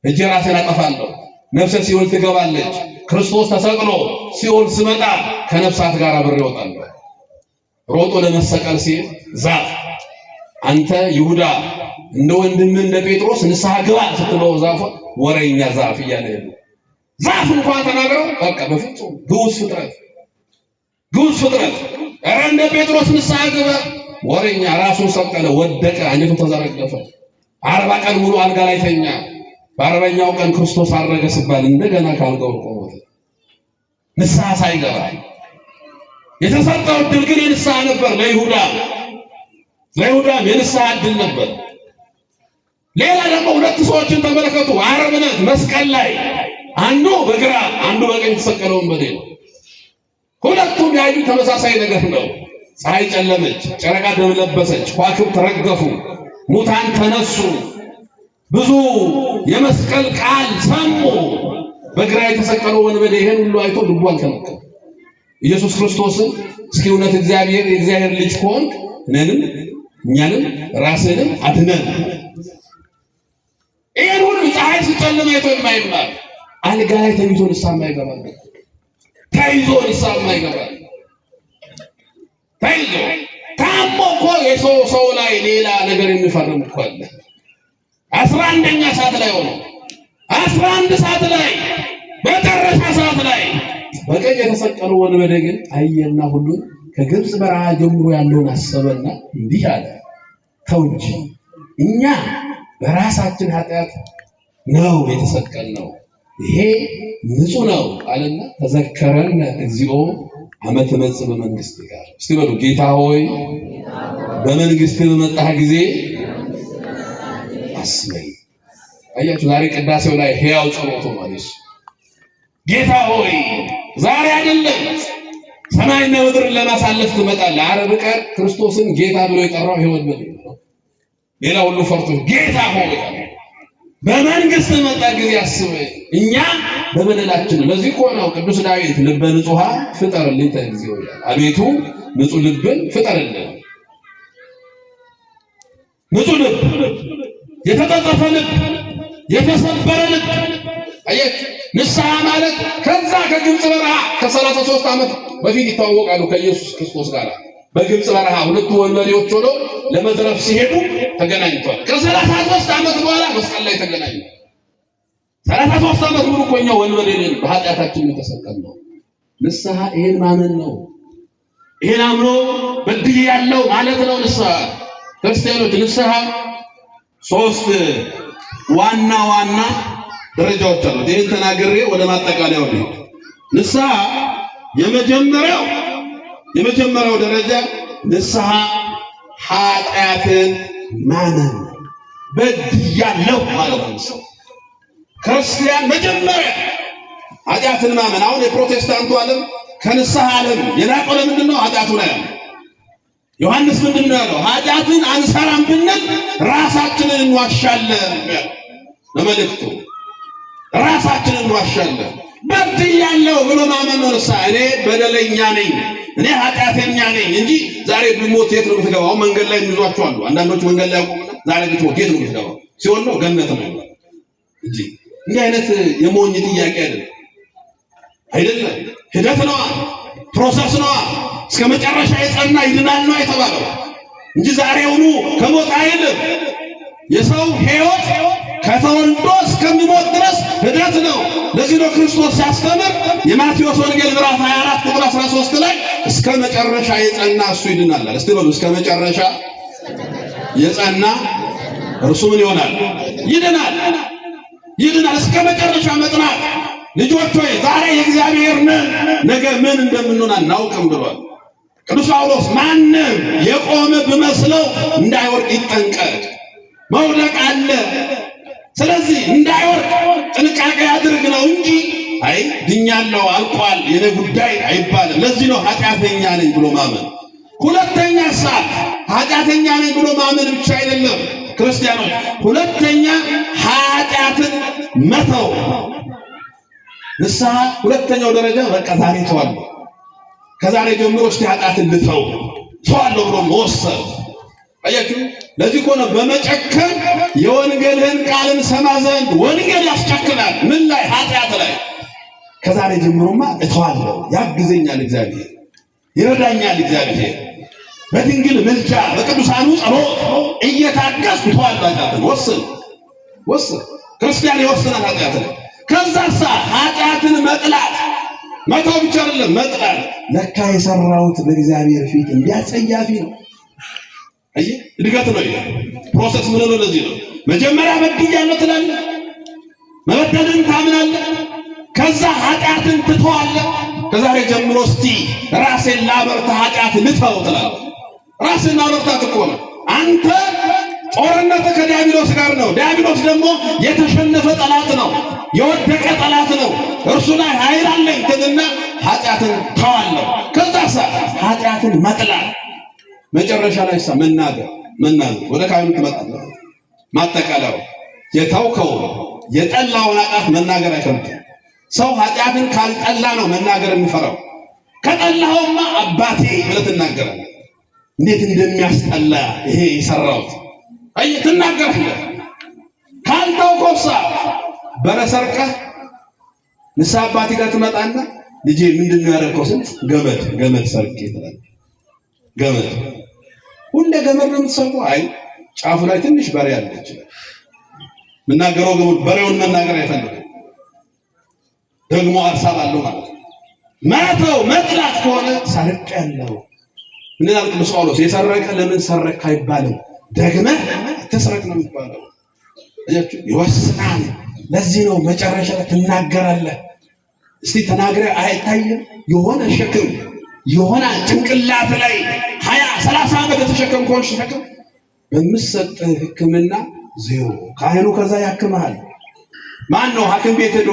እጄ ራሴን አጠፋለሁ፣ ነፍሴ ሲኦል ትገባለች፣ ክርስቶስ ተሰቅሎ ሲኦል ስመጣ ከነፍሳት ጋር አብሬ እወጣለሁ። ሮጦ ለመሰቀል ሲል ዛፍ አንተ ይሁዳ እንደ ወንድም እንደ ጴጥሮስ ንስሐ ግባ ስትለው ዛፍ ወሬኛ ዛፍ እያለ ዛፍ እንኳን ተናግረው በቃ በፍጹም ግዑዝ ፍጥረት ኧረ እንደ ጴጥሮስ ንስሐ ግባ ወሬኛ ራሱን ሰቀለ፣ ወደቀ፣ አንጀቱ ተዘረገፈ። 40 ቀን ሙሉ አልጋ ላይ ተኛ። በ40ኛው ቀን ክርስቶስ አረገ ሲባል እንደገና ካልጋው ቆሞት ንስሐ ሳይገባ የተሰጠው ዕድል ግን የንስሐ ነበር። ለይሁዳም የንስሐ ዕድል ነበር። ሌላ ደግሞ 2 ሰዎችን ተመለከቱ። ዓርብ ዕለት መስቀል ላይ አንዱ በግራ አንዱ በቀኝ የተሰቀለው ወንበዴ ነው። ሁለቱም ያዩ ተመሳሳይ ነገር ነው። ፀሐይ ጨለመች፣ ጨረቃ ደም ለበሰች፣ ከዋክብት ረገፉ፣ ሙታን ተነሱ፣ ብዙ የመስቀል ቃል ሰሙ። በግራ የተሰቀለው ወንበዴ ይሄን ሁሉ አይቶ ልቡ አልተነካም። ኢየሱስ ክርስቶስን እስኪ እውነት የእግዚአብሔር ልጅ ከሆንክ እኛንም ራስንም አድነን። ይሄን ሁሉ ፀሐይ ሲጨልም አይቶ የማይማር አልጋ ላይ ተኝቶ ንስሐ የማይገባ ተይዞ ንስሐ የማይገባ ተይዞ ታሞ እኮ የሰው ላይ ሌላ ነገር የሚፈርም እኮ አለ። 11ኛ ሰዓት ላይ ሆኖ 11 ሰዓት ላይ በደረሰ ሰዓት ላይ በቀኝ የተሰቀለው ወንበዴ ግን አየና ሁሉን ከግብፅ በረሃ ጀምሮ ያለውን አሰበና እንዲህ አለ፣ ተው እንጂ እኛ በራሳችን ኃጢአት ነው የተሰቀልነው፣ ይሄ ንጹህ ነው አለና ተዘከረን እግዚኦ አመ ትመጽእ በመንግስት ጋር። እስቲ በሉ ጌታ ሆይ በመንግስት በመጣህ ጊዜ አስበኝ። አያችሁ ዛሬ ቅዳሴው ላይ ሕያው ጸሎቱ ማለት ጌታ ሆይ ዛሬ አይደለም ሰማይና ምድርን ለማሳለፍ ትመጣለህ። ዓርብ ቀን ክርስቶስን ጌታ ብሎ የጠራው ሕይወት ነው። ሌላ ሁሉ ፈርቶ ጌታ ሆይ በመንግስት መጣ ጊዜ አስበኝ። እኛ በበደላችን ለዚህ እኮ ነው ቅዱስ ዳዊት ልበ ንጹሐ ፍጠርልኝ ተግዚኦ ይላል። አቤቱ ንጹህ ልብን ፍጠርልኝ። ንጹህ ልብ፣ የተጠጸፈ ልብ፣ የተሰበረ ልብ። አያችሁ ንስሐ ማለት ከዛ ከግብፅ በረሃ ከ33 ዓመት በፊት ይተዋወቃሉ ከኢየሱስ ክርስቶስ ጋር በግብፅ በረሃ 2 ወንበዴዎች ሆነው ለመዝረፍ ሲሄዱ ተገናኝቷል። ከ33 ዓመት በኋላ መስቀል ላይ ተገናኙ። 33 ዓመት ሙሉ እኮ እኛ ወንበዴ ነን፣ በኃጢአታችን የተሰቀልነው። ንስሐ ይሄን ማመን ነው። ይሄን አምኖ በድያለሁ ማለት ነው ንስሐ። ክርስቲያኖች ንስሐ 3 ዋና ደረጃዎች አሉት። ይሄን ተናግሬ ወደ ማጠቃለያው ነው። ንስሐ የመጀመሪያው ደረጃ ንስሐ ኃጢአትን ማመን በድያለሁ ማለት ነው። ክርስቲያን መጀመሪያ ኃጢአትን ማመን። አሁን የፕሮቴስታንቱ ዓለም ከንስሐ ዓለም የናቀው ለምንድን ነው? ኃጢአቱን አያም። ዮሐንስ ምንድን ነው ያለው? ኃጢአትን አንሰራም ብንል ራሳችንን እንዋሻለን በመልእክቱ። ራሳችንን እንዋሻለን። በድያለሁ ብሎ ማመን ነው ንስሐ። እኔ በደለኛ ነኝ፣ እኔ ኃጢአተኛ ነኝ እንጂ ዛሬ ብሞት የት ነው የምትገባው? መንገድ ላይ የሚዟቸው አሉ። አንዳንዶች መንገድ ላይ ያቆሙና ዛሬ ብትሞት የት ነው የምትገባው? ሲሆን ነው ገነት ነው እንጂ እንዲህ አይነት የሞኝ ጥያቄ አይደለም። ሂደት ነዋ፣ ፕሮሰስ ነዋ። እስከ መጨረሻ የጸና ይድናል ነው የተባለው እንጂ ዛሬውኑ ከሞት አይልም። የሰው ሕይወት ከተወልዶ እስከሚሞት ድረስ ሂደት ነው። ለዚህ ነው ክርስቶስ ሲያስተምር የማቴዎስ ወንጌል ምዕራፍ 24 ቁጥር 13 ላይ እስከ መጨረሻ የጸና እሱ ይድናል አለ። እስቲ በሉ እስከ መጨረሻ የጸና እርሱ ምን ይሆናል? ይድናል። እስከ መጨረሻ መጽናት። ልጆች ሆይ ዛሬ የእግዚአብሔር ነን፣ ነገ ምን እንደምንሆን አናውቅም ብሏል ቅዱስ ጳውሎስ። ማንም የቆመ ብመስለው እንዳይወድቅ ይጠንቀቅ። መውደቅ አለ። ስለዚህ እንዳይወድቅ ጥንቃቄ ያድርግ ነው እንጂ አይ ድኛለሁ አልቋል የኔ ጉዳይ አይባልም። ለዚህ ነው ኃጢአተኛ ነኝ ብሎ ማመን። ሁለተኛ ሰዓት ኃጢአተኛ ነኝ ብሎ ማመን ብቻ አይደለም ክርስቲያኖች፣ ሁለተኛ ኃጢአትን መተው። ንስሐ ሁለተኛው ደረጃ በቃ ዛሬ ተዋለሁ፣ ከዛሬ ጀምሮ እስቲ ኃጢአትን ልተው ተዋለሁ ብሎ መወሰን። አያችሁ፣ ለዚህ ሆነ በመጨከን የወንጌልን ቃልን ሰማ ዘንድ ወንጌል ያስጨክናል። ምን ላይ? ኃጢአት ላይ። ከዛሬ ጀምሮማ እተዋለሁ፣ ያግዘኛል እግዚአብሔር፣ ይረዳኛል እግዚአብሔር፣ በድንግል ምልጃ በቅዱሳኑ ጸሎት እየታገስኩ እተዋለሁ ኃጢአትን። ወስን። ክርስቲያን ይወስናል ኃጢአትን። ከዛሳ ኃጢአትን መጥላት መተው ብቻ አይደለም መጥላት። ለካ የሰራሁት በእግዚአብሔር ፊት እንዲያጸያፊ ነው። አይ እድገት ነው ይሄ ፕሮሰስ። ምን ነው? ለዚህ ነው መጀመሪያ በድያለሁ ትላለህ፣ መበደልን ታምናለህ፣ ከዛ ኃጢአትን ትተዋለህ። ከዛሬ ጀምሮ እስቲ ራሴን ላበርታ ኃጢአት ልተው ትላለህ። ራስን ማበርታት እኮ ነው። አንተ ጦርነት ከዲያብሎስ ጋር ነው። ዲያብሎስ ደግሞ የተሸነፈ ጠላት ነው፣ የወደቀ ጠላት ነው። እርሱ ላይ ኃይል አለኝ ትልና ኃጢአትን ተዋለሁ። ከዛሳ ኃጢአትን መጥላት፣ መጨረሻ ላይ መናገር። ወደ ካህኑ ትመጣለህ። ማጠቃለያው የተውከው የጠላውን ኃጢአት መናገር አይከብድም። ሰው ኃጢአትን ካልጠላ ነው መናገር የሚፈራው። ከጠላኸውማ አባቴ ብለህ ትናገራለህ። እንዴት እንደሚያስጠላ ይሄ የሰራሁት አይ ትናገራለህ። ካልተውከውሳ በረሰርቀህ ንስሐ አባቴ ጋር ትመጣና ልጄ ምንድነው ያደረከው? ስንት ገመድ ሰርቄ ትላለህ። ገመድ ሁሌ ገመድ ነው የምትሰርቀው? አይ ጫፉ ላይ ትንሽ በሬ አለች። ምናገረው ገመድ በሬውን መናገር አይፈልግም። ደግሞ ሐሳብ አለው ማለት ነው። ማተው መጥላት ከሆነ ሰርቅ ያለው ምን ይላል ቅዱስ ጳውሎስ? የሰረቀ ለምን ሰረቅ አይባልም፣ ደግመህ አትስረቅ ነው የሚባለው። አያችሁ፣ ይወስናል። ለዚህ ነው መጨረሻ ላይ ትናገራለህ። እስቲ ተናግረህ አይታየም? የሆነ ሸክም የሆነ ጭንቅላት ላይ 20-30 ዓመት የተሸከምከውን ሸክም በምትሰጥህ ሕክምና ዜሮ። ካህኑ ከዛ ያክምሃል። ማን ነው ሐኪም ቤት ሄዶ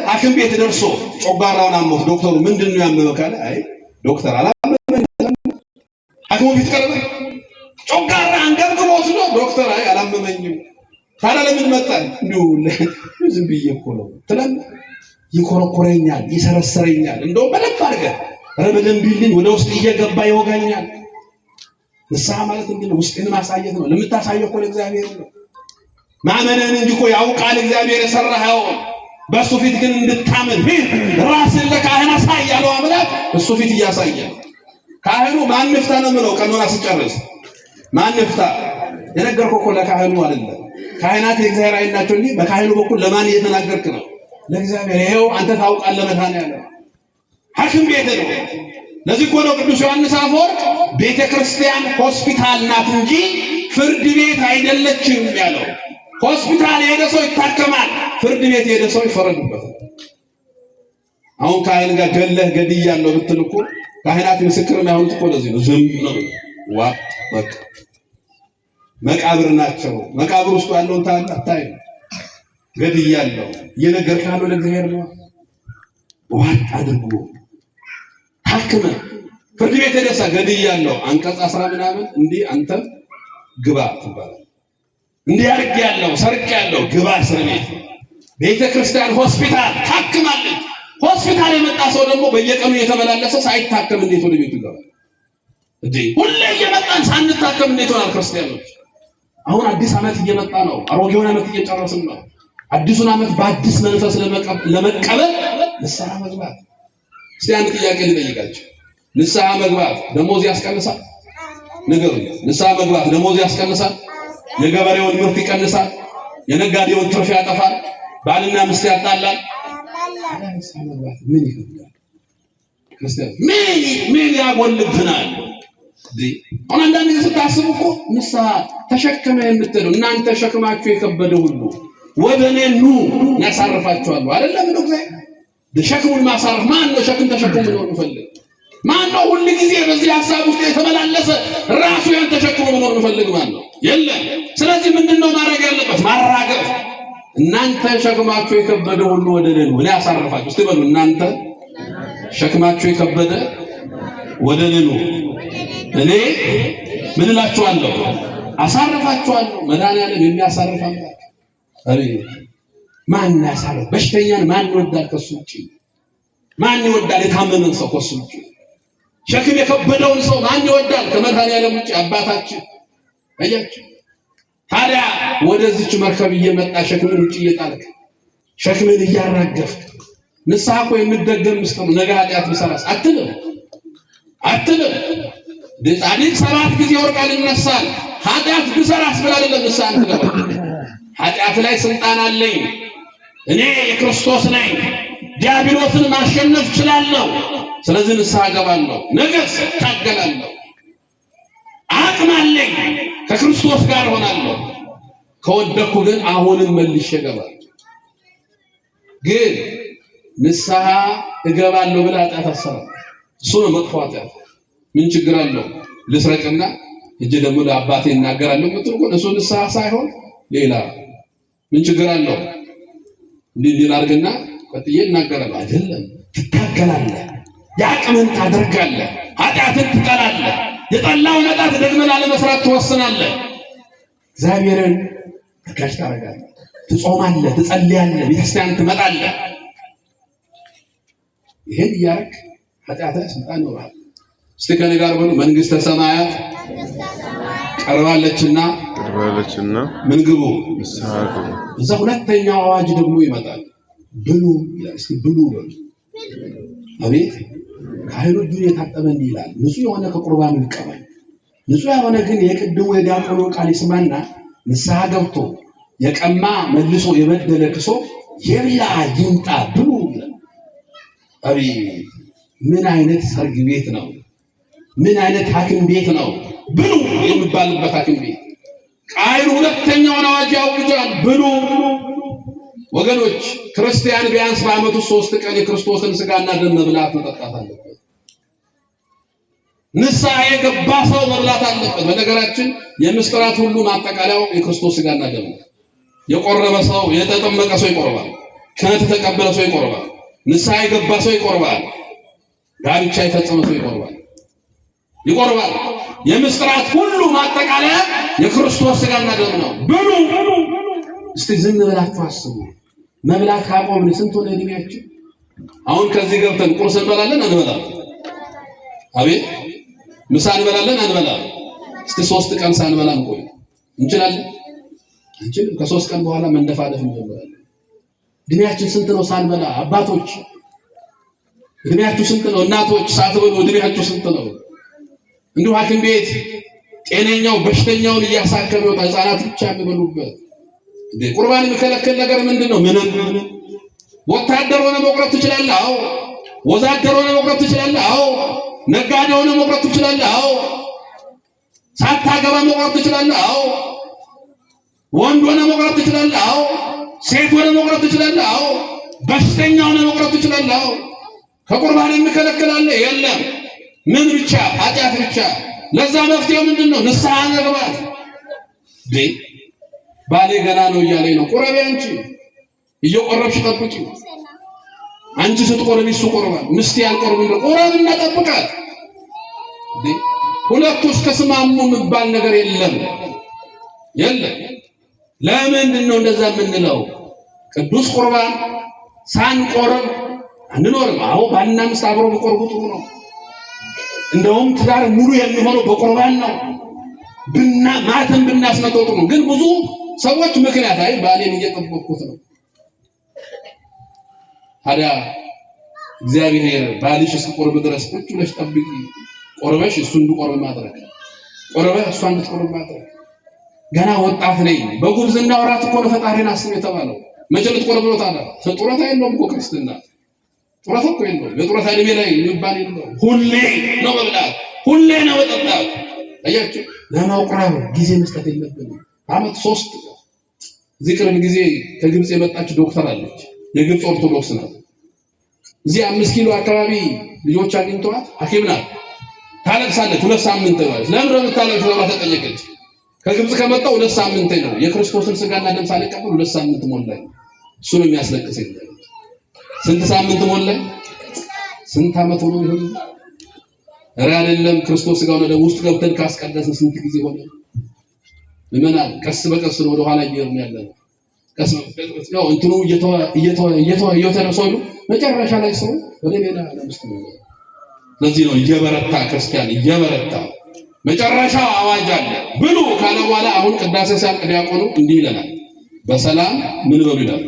ሐኪም ቤት ደርሶ ጮጋራውን አሞት ዶክተሩ ምንድነው ያመመው ካለ አይ ዶክተር አላመመኝም። ሐኪሙ ፊት ቀርበ ጮጋራ አንገብግቦ ወስዶ ዶክተር አይ አላመመኝም። ታዲያ ለምን መጣል? እንዲሁ ዝም ብዬ እኮ ነው ትላለህ። ይኮረኮረኛል፣ ይሰረሰረኛል። እንደው በደንብ አድርገህ በደንብ ይልኝ ወደ ውስጥ እየገባ ይወጋኛል። ንስሐ ማለት እንዴ ነው? ውስጥን ማሳየት ነው። ለምታሳየው እኮ እግዚአብሔር ነው። ማመንህን እንጂ እኮ ያውቃል እግዚአብሔር የሰራኸው። በእሱ ፊት ግን እንድታምን ራስን ለካህን አሳይ ያለው አምላክ እሱ ፊት እያሳየ ካህኑ ማን ንፍታ ነው የምለው? ቀኖና ስጨርስ ማን ንፍታ የነገርኩህ እኮ ለካህኑ አይደለም። ካህናት የእግዚአብሔር አይን ናቸው እንጂ በካህኑ በኩል ለማን እየተናገርክ ነው? ለእግዚአብሔር። ይሄው አንተ ታውቃለህ። መድኃኒዓለም ሐኪም ቤት ነው። ለዚህ እኮ ነው ቅዱስ ዮሐንስ አፈወርቅ ቤተ ክርስቲያን ሆስፒታል ናት እንጂ ፍርድ ቤት አይደለችም ያለው። ሆስፒታል የሄደ ሰው ይታከማል፣ ፍርድ ቤት የሄደ ሰው ይፈረድበታል። አሁን ካህን ጋር ገድያለሁ ብትል እኮ ካህናት ምስክር የሚያሆኑት እኮ ለዚህ ነው። ዝም ነው ዋጥ በቃ መቃብር ናቸው። መቃብር ውስጥ ያለውን ታታይ ገድያለሁ እየነገርክ ያለው ለእግዚአብሔር ነው። ዋጥ አድርጎ ታክመ ፍርድ ቤት ሄደሳ ገድያለሁ አንቀጽ 10 ምናምን እንዲህ አንተ ግባ ትባላለህ። እንዲህ አድርጌያለሁ ሰርቄያለሁ ግባ እስር ቤት። ቤተ ክርስቲያን ሆስፒታል ታክማለች። ሆስፒታል የመጣ ሰው ደግሞ በየቀኑ እየተመላለሰ ሳይታከም እንዴት ወደ ቤቱ ይገባል? እንዴ ሁሌ እየመጣን ሳንታከም እንዴት ሆናል ክርስቲያኖች? አሁን አዲስ ዓመት እየመጣ ነው። አሮጌውን ዓመት እየጨረስን ነው። አዲሱን ዓመት በአዲስ መንፈስ ለመቀበል ንስሐ መግባት። እስቲ አንድ ጥያቄ ልጠይቃችሁ። ንስሐ መግባት ደሞዝ ያስቀንሳል? ንገሩኝ። ንስሐ መግባት ደሞዝ ያስቀንሳል? የገበሬውን ምርት ይቀንሳል? የነጋዴውን ትርፍ ያጠፋል? ባልና ሚስት ያጣላል? ንስሐ መግባት ምን ይፈይዳል? ክርስቲያን ምን ያጎልብናል? አሁን አንዳንድ ጊዜ ስታስቡ እኮ ንስሐ ተሸክመ የምትለው እናንተ ሸክማችሁ የከበደ ሁሉ ወደ እኔ ኑ ያሳርፋችኋለሁ አይደለም ነው እግዚአብሔር። ሸክሙን ማሳረፍ ማን ነው? ሸክም ተሸክሞ ነው የሚፈልግ ማን ነው? ሁሉ ጊዜ በዚህ ሐሳብ ውስጥ የተመላለሰ ራሱ ያን ተሸክሞ ነው የሚፈልግ ማን ነው? የለም። ስለዚህ ምንድነው ማድረግ ያለበት? ማራገፍ። እናንተ ሸክማችሁ የከበደ ሁሉ ወደ እኔ ኑ እኔ ያሳርፋችሁ። እስቲ በሉ እናንተ ሸክማችሁ የከበደ ወደ እኔ ኑ እኔ ምን እላችኋለሁ? አሳርፋችኋለሁ። መድኃኒዓለም የሚያሳርፍ አምላክ። አቤት ማን ያሳለው? በሽተኛን ማን ይወዳል ከሱ ውጪ? ማን ይወዳል የታመመን ሰው ከሱ ውጪ? ሸክም የከበደውን ሰው ማን ይወዳል ከመድኃኒዓለም ውጪ? አባታችን። አያችሁ። ታዲያ ወደዚች መርከብ እየመጣ ሸክምን ውጪ እየጣልክ ሸክምን እያራገፍክ ንስሐ እኮ የምትደገም ምስጢር ነገ ኃጢአት ብሰራስ አትልም። ጻድቅ 7 ጊዜ ይወድቃል ይነሳል። ኃጢአት ብሰራስ ብላ አይደለም ንስሐ ትገባ። ኃጢአት ላይ ስልጣን አለኝ እኔ የክርስቶስ ነኝ፣ ዲያብሎስን ማሸነፍ እችላለሁ፣ ስለዚህ ንስሐ እገባለሁ፣ ነገስ እታገላለሁ፣ አቅም አለኝ፣ ከክርስቶስ ጋር ሆናለሁ። ከወደኩ ግን አሁንም መልሼ እገባለሁ። ግን ንስሐ እገባለሁ ብለህ ኃጢአት አሰራ፣ እሱ ነው መጥፎ ኃጢአት። ምን ችግር አለው? ልስረቅና እጅ ደግሞ ለአባቴ እናገራለሁ የምትል እኮ እሱ ንስሐ ሳይሆን ሌላ ምን ችግር አለው? እንዲህ አድርግና ቀጥዬ እናገራለሁ አይደለም። ትታገላለህ፣ ያቅምን ታደርጋለህ፣ ኃጢአትን ትጠላለህ፣ የጠላውን ኃጢአት ደግመህ ላለመስራት ትወስናለህ፣ እግዚአብሔርን ተጋሽ ታደርጋለህ፣ ትጾማለህ፣ ትጸልያለህ፣ ቤተክርስቲያን ትመጣለህ። ይሄን እያደረግ ኃጢአት ስልጣን ይኖራል። እስቲ ከኔ ጋር በሉ መንግስተ ሰማያት ቀርባለችና ምን ግቡ? ንስሐ ግቡ። እዛ ሁለተኛው አዋጅ ደግሞ ይመጣል። ብሉ ይላል። እስቲ ብሉ በሉ። አቤት ካህኑ እጁን የታጠበ እንዲህ ይላል፣ ንጹህ የሆነ ከቁርባኑ ይቀበል። ንጹህ የሆነ ግን የቅድሙ የዲያቆኑ ቃል ይስማና ንስሐ ገብቶ የቀማ መልሶ የበደለ ክሶ የብላ ይምጣ ብሉ ይላል። አቤት ምን አይነት ሰርግ ቤት ነው? ምን አይነት ሐኪም ቤት ነው? ብሉ የሚባልበት ሐኪም ቤት። ቃይሉ ሁለተኛውን አዋጅ ያውጃል፣ ብሉ። ወገኖች ክርስቲያን ቢያንስ በዓመቱ 3 ቀን የክርስቶስን ሥጋና ደም መብላት መጠጣት አለበት። ንስሐ የገባ ሰው መብላት አለበት። በነገራችን የምስጢራት ሁሉ ማጠቃለያው የክርስቶስ ሥጋና ደም ነው። የቆረበ ሰው የተጠመቀ ሰው ይቆርባል። ክህነት የተቀበለ ሰው ይቆርባል። ንስሐ የገባ ሰው ይቆርባል። ጋብቻ የፈጸመ ሰው ይቆርባል። የምስጢራት ሁሉ ማጠቃለያ የክርስቶስ ሥጋና ደም ነው። ብሉ። እስቲ ዝም ብላችሁ አስቡ። መብላት ካቆምን ስንት ሆነ እድሜያችን? አሁን ከዚህ ገብተን ቁርስ እንበላለን አንበላም? አቤት ምሳ እንበላለን አንበላም? እስቲ 3 ቀን ሳንበላ እንቆይ እንችላለን? አንችልም። ከ3 ቀን በኋላ መንደፋደፍ እንጀምራለን። እድሜያችን ስንት ነው ሳንበላ? አባቶች እድሜያችሁ ስንት ነው? እናቶች ሳትበሉ እድሜያችሁ ስንት ነው? እንዲሁ ሐኪም ቤት ጤነኛው በሽተኛውን እያሳከመ ወጣ። ህፃናት ብቻ የሚበሉበት ቁርባን የሚከለከል ነገር ምንድነው? ምንም። ወታደር ሆነ መቁረጥ ትችላለህ? አዎ። ወዛደር ሆነ መቁረጥ ትችላለህ? አዎ። ነጋዴ ሆነ መቁረጥ ትችላለህ? አዎ። ሳታገባ መቁረጥ ትችላለህ? አዎ። ወንድ ሆነ መቁረጥ ትችላለህ? አዎ። ሴት ሆነ መቁረጥ ትችላለህ? አዎ። በሽተኛ ሆነ መቁረጥ ትችላለህ? አዎ። ከቁርባን የሚከለክል አለ? የለም። ምን ብቻ? ኃጢአት ብቻ። ለዛ መፍትሄው ምንድነው? ንስሐ መግባት። ባሌ ገና ነው እያለኝ ነው። ቁረቢ አንቺ እየቆረብሽ ጠብቂ። አንቺ ስትቆርቢ እሱ ቆርባል። ምስት ያልቆርብ ቆረብና ጠብቃት። ሁለቱ እስከስማሙ የሚባል ነገር የለም። ለምንድን ነው እንደዛ የምንለው? ቅዱስ ቁርባን ሳንቆርብ አንኖርም። አዎ ባልና ሚስት አብረው ቢቆርቡ ጥሩ ነው። እንደውም ትዳር ሙሉ የሚሆነው በቁርባን ነው። ማተም ብናስመጣው ጥሩ ነው። ግን ብዙ ሰዎች ምክንያት አይ ባሌን እየጠበቅኩት ነው። ታዲያ እግዚአብሔር ባልሽ እስኪቆርብ ድረስ ቁጭ ብለሽ ጠብቂ። ቆርበሽ እሱ እንዲቆርብ ማድረግ፣ ቆርበሽ እሷ እንድትቆርብ ማድረግ። ገና ወጣት ነኝ በጉብዝና ወራት እኮ ነው ፈጣሪን አስብ የተባለው። መቼ ልትቆርብ ነው ታዲያ? ጡረታ የለውም እኮ ክርስትና። ጡረታ እኮ የለውም። የጡረታ ዕድሜ ላይ የሚባል የለውም። ሁሌ ነው መብላት፣ ሁሌ ነው መጠጣት። አያችሁ፣ ለመቁረብ ጊዜ መስጠት የለብንም። ዓመት 3 እዚህ ቅርብ ጊዜ ከግብጽ የመጣች ዶክተር አለች። የግብጽ ኦርቶዶክስ ናት። እዚህ 5 ኪሎ አካባቢ ልጆች አግኝተዋት ሐኪም ናት። ታለቅሳለች። 2 ሳምንት ማለት ለምን ነው የምታለቅሰው ብላ ተጠየቀች። ከግብጽ ከመጣሁ 2 ሳምንት ነው። የክርስቶስን ሥጋና ደም ሳልቀበል 2 ሳምንት ሞላኝ። እሱ ነው የሚያስለቅሰኝ። ስንት ሳምንት ሞላኝ? ስንት ዓመት ሆኖ ይሆን? ኧረ አይደለም። ክርስቶስ ሥጋውን ደም ውስጥ ገብተን ካስቀደስን ስንት ጊዜ ሆነ? ምናል ቀስ በቀስ ነው ወደ ኋላ እየሄድን ያለነው። ነው እንትኑ እየተነሰሉ መጨረሻ ላይ ሰው ወደ ሌላ ለምስት ነው። ስለዚህ ነው እየበረታ ክርስቲያን እየበረታ መጨረሻው አዋጅ አለ ብሉ ካለ በኋላ አሁን ቅዳሴ ሲያልቅ ዲያቆኑ እንዲህ ይለናል በሰላም ምን በሉ ይላል።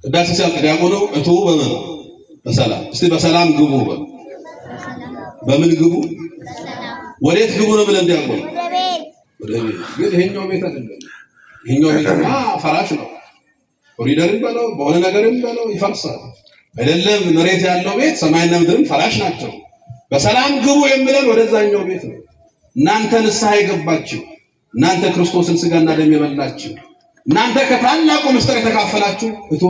ቅዳሴ ሲያልቅ ዲያቆኑ እቱ በሰላም እስቲ በሰላም ግቡ በምን ግቡ ወዴት ግቡ ነው ብለን ዲያቆኑ ወደ ቤት ግን ይሄኛው ቤት አይደለም። ይሄኛው ቤትማ ፈራሽ ነው። ኮሪደርም በለው በሆነ ነገርም በለው ይፈርሳል አይደለም። መሬት ያለው ቤት ሰማይና ምድርም ፈራሽ ናቸው። በሰላም ግቡ የሚለን ወደዛኛው ቤት ነው። እናንተ ንስሐ የገባችሁ እናንተ ክርስቶስን ሥጋና ደም የበላችሁ እናንተ ከታላቁ ምስጢር የተካፈላችሁ እቶ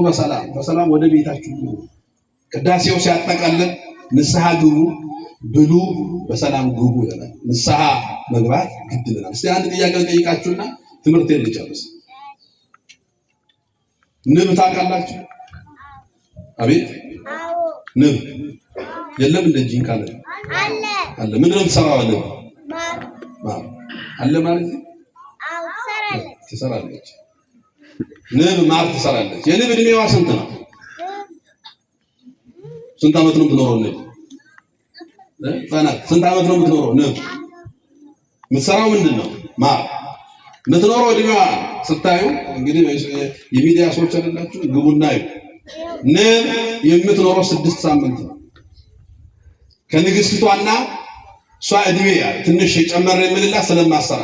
በሰላም ወደ ቤታችሁ ግቡ። ቅዳሴው ሲያጠቃልል ንስሐ ግቡ ብሉ በሰላም ግቡ ይላል። ንስሐ መግባት ግድ ይላል። እስቲ አንድ ጥያቄ ልጠይቃችሁና ትምህርቴን ልጨርስ። ንብ ታውቃላችሁ? አቤት ንብ የለም እንደ ጂንካ አለ ምንድን ነው የምትሰራው? ማር አለ ማለት ትሰራለች። ንብ ማር ትሰራለች። የንብ እድሜዋ ስንት ነው? ስንት ዓመት ነው የምትኖረው ንብ? ስንት ዓመት ነው የምትኖረው ንብ? የምትሰራው ምንድን ነው? ማር የምትኖረው እድሜዋ ስታዩ እንግዲህ የሚዲያ ሰዎች አይደላችሁ ግቡና ይሁ ንብ የምትኖረው 6 ሳምንት ነው። ከንግስቷና እሷ እድሜ ትንሽ የጨመረ የምልላት ስለማሰራ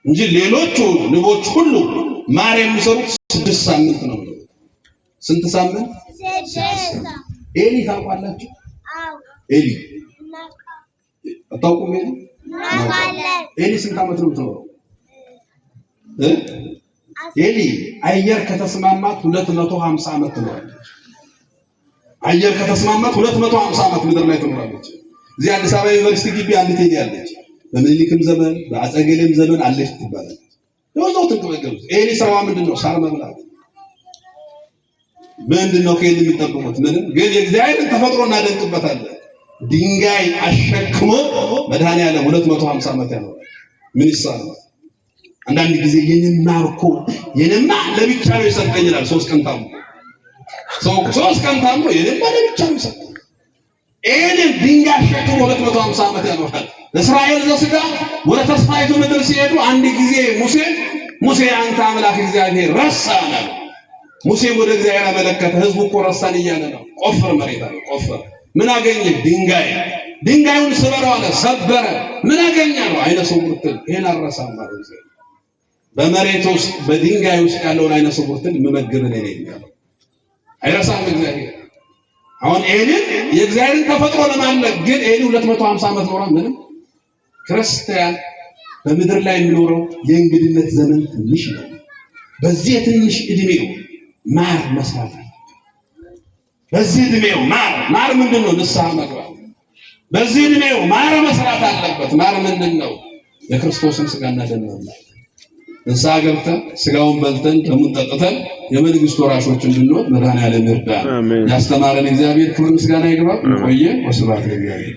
እንጂ ሌሎቹ ንቦች ሁሉ ማር የሚሰሩት 6 ሳምንት ነው። ስንት ሳምንት? 6። ኤሊ ታውቃላችሁ? ኤሊ አታውቁም? ኤሊ ስንት ዓመት ነው የምትኖረው? ኤሊ አየር ከተስማማት 250 ዓመት ትኖራለች። አየር ከተስማማት 250 ዓመት ምድር ላይ ትኖራለች። እዚህ አዲስ አበባ ዩኒቨርሲቲ ግቢ አንዲት ኤሊ አለች። በምኒልክም ዘመን በአጸገሌም ዘመን አለች ትባላለች። የወጣው ትንቀበገቡት ኤሊ ስራዋ ምንድነው? ሳር መብላት። ምንድነው ከኤሊ የሚጠብቁት? ምንም። ግን የእግዚአብሔርን ተፈጥሮ እናደንቅበታለን። ድንጋይ አሸክሞ መድኃኒዓለም 250 ዓመት ያኖራል። ምን ይሳናል? አንዳንድ ጊዜ የኔማ ለብቻ ነው ይሰጠኝ ይላል። 3 ቀን ታሞ 3 ቀን ታሞ የኔማ ለብቻ ነው ይሰጠኝ። ኤሊን ድንጋይ አሸክሞ 250 ዓመት ያኖራል። እስራኤል ዘሥጋ ወደ ተስፋይቱ ምድር ሲሄዱ አንድ ጊዜ ሙሴ አንተ አምላክ እግዚአብሔር ረሳን አለ። ሙሴ ወደ እግዚአብሔር አመለከተ። ህዝቡ እኮ ረሳን እያለ ነው። ቆፍር መሬት አለ። ቆፍር ምን አገኘ? ድንጋዩን ስበረው አለ። ሰበረ። ምን አገኘ ነው? አይነ ስውር ትል። ይሄን አረሳም ማለት ነው። በመሬት ውስጥ በድንጋይ ውስጥ ያለውን አይነ ስውር ትል መመገብ ነው ያለው። አይረሳም እግዚአብሔር። አሁን ኤሊን የእግዚአብሔርን ተፈጥሮ ለማምለክ ግን ኤሊ 250 ዓመት ኖሯ ምንም። ክርስቲያን በምድር ላይ የሚኖረው የእንግድነት ዘመን ትንሽ ነው። በዚህ የትንሽ እድሜው ማር መስራት አለ። በዚህ እድሜው ማር ምንድነው? ንስሐ መግባት። በዚህ እድሜው ማር መስራት አለበት። ማር ምንድነው? የክርስቶስን ሥጋና ደም መብላት። ንስሐ ገብተን ሥጋውን በልተን ደሙን ጠጥተን የመንግስቱ ወራሾች እንድንሆን መድኃኒዓለም ይርዳን። ያስተማረን እግዚአብሔር ክብር ምስጋና ይግባው። ቆየ። ወስብሐት ለእግዚአብሔር።